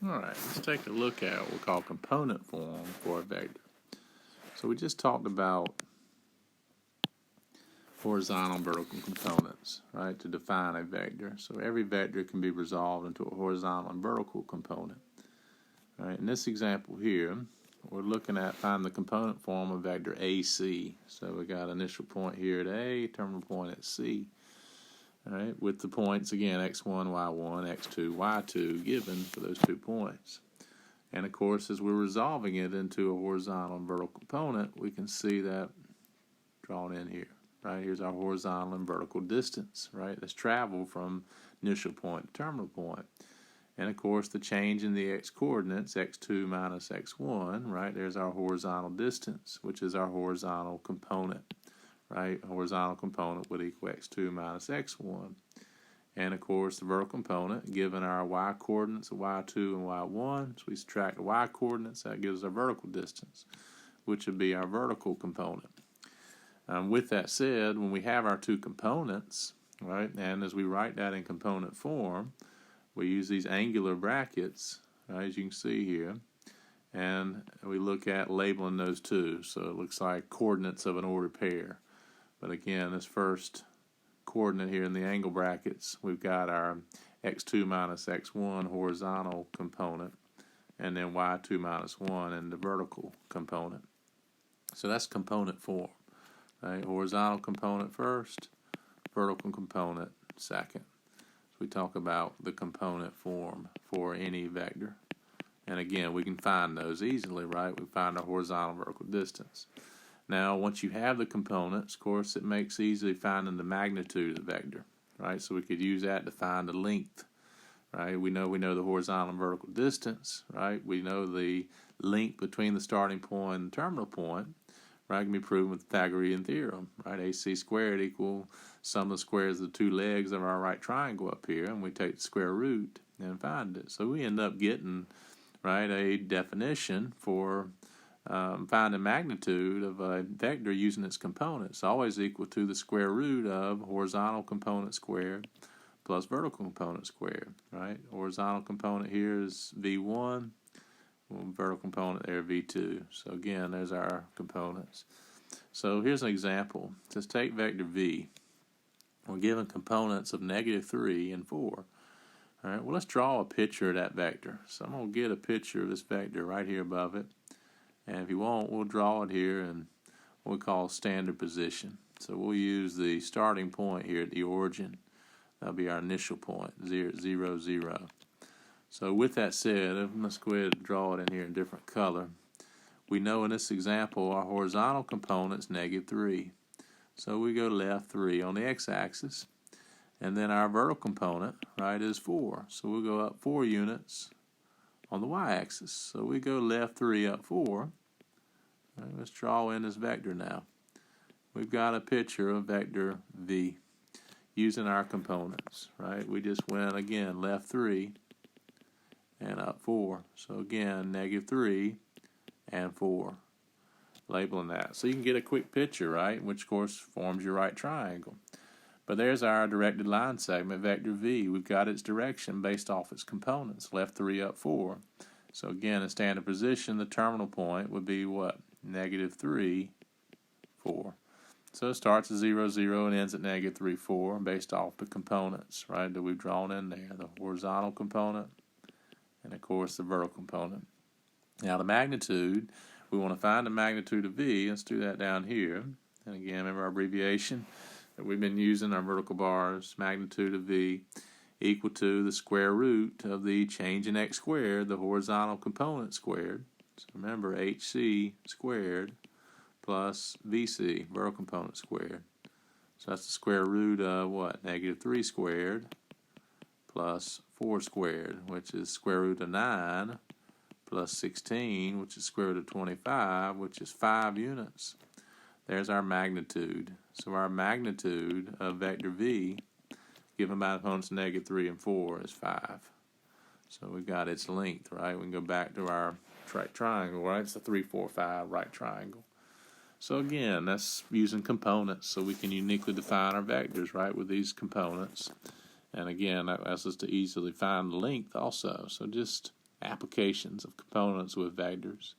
Alright, let's take a look at what we call component form for a vector. So we just talked about horizontal and vertical components, right, to define a vector. So every vector can be resolved into a horizontal and vertical component. Right, in this example here, we're looking at finding the component form of vector AC. So we got initial point here at A, terminal point at C. All right, with the points again x1, y1, x2, y2 given for those 2 points. And of course, as we're resolving it into a horizontal and vertical component, we can see that drawn in here. Right, here's our horizontal and vertical distance. Right, that's travel from initial point to terminal point. And of course, the change in the x-coordinates, x2 minus x1, right, there's our horizontal distance, which is our horizontal component, right? Horizontal component would equal x2 minus x1. And of course, the vertical component, given our y-coordinates of y2 and y1, so we subtract the y-coordinates, that gives our vertical distance, which would be our vertical component. With that said, when we have our 2 components, right, and as we write that in component form, we use these angular brackets, right, as you can see here, and we look at labeling those 2. So it looks like coordinates of an ordered pair. But again, this first coordinate here in the angle brackets, we've got our x2 minus x1 horizontal component, and then y2 minus 1 in the vertical component. So that's component form. Right? Horizontal component first, vertical component second. We talk about the component form for any vector. And again, we can find those easily, right? We find our horizontal and vertical distance. Now, once you have the components, of course, it makes easily finding the magnitude of the vector, right? So we could use that to find the length, right? We know the horizontal and vertical distance, right? We know the length between the starting point and the terminal point, right? It can be proven with the Pythagorean theorem, right? AC squared equal sum of the squares of the 2 legs of our right triangle up here, and we take the square root and find it. So we end up getting, right, a definition for finding magnitude of a vector using its components, always equal to the square root of horizontal component squared plus vertical component squared, right? Horizontal component here is V1, vertical component there V2. So again, there's our components. So here's an example. Let's take vector V. We're given components of -3 and 4. All right, well, let's draw a picture of that vector. So I'm going to get a picture of this vector right here above it. And if you want, we'll draw it here in what we call standard position. So we'll use the starting point here at the origin. That'll be our initial point, 0, 0, 0. So with that said, let's go ahead and draw it in here in different color. We know in this example our horizontal component is -3. So we go left 3 on the x-axis. And then our vertical component, right, is 4. So we'll go up 4 units on the y-axis. So we go left 3 up 4. All right, let's draw in this vector now. We've got a picture of vector V using our components, right? We just went, again, left 3 and up 4. So again, -3 and 4. Labeling that. So you can get a quick picture, right? Which, of course, forms your right triangle. But there's our directed line segment, vector V. We've got its direction based off its components, left 3 up 4. So again, in standard position, the terminal point would be what? -3, 4. So it starts at 0, 0 and ends at -3, 4 based off the components, right, that we've drawn in there. The horizontal component and, of course, the vertical component. Now the magnitude, we want to find the magnitude of V. Let's do that down here. And again, remember our abbreviation that we've been using, our vertical bars, magnitude of V equal to the square root of the change in x squared, the horizontal component squared. So remember, HC squared plus VC, vertical component squared. So that's the square root of what? -3 squared plus 4 squared, which is square root of 9, plus 16, which is square root of 25, which is 5 units. There's our magnitude. So our magnitude of vector V, given by the components -3 and 4, is 5. So we've got its length, right? We can go back to our right triangle, right? It's a 3, 4, 5 right triangle. So again, that's using components, so we can uniquely define our vectors, right, with these components. And again, that allows us to easily find the length also. So just applications of components with vectors.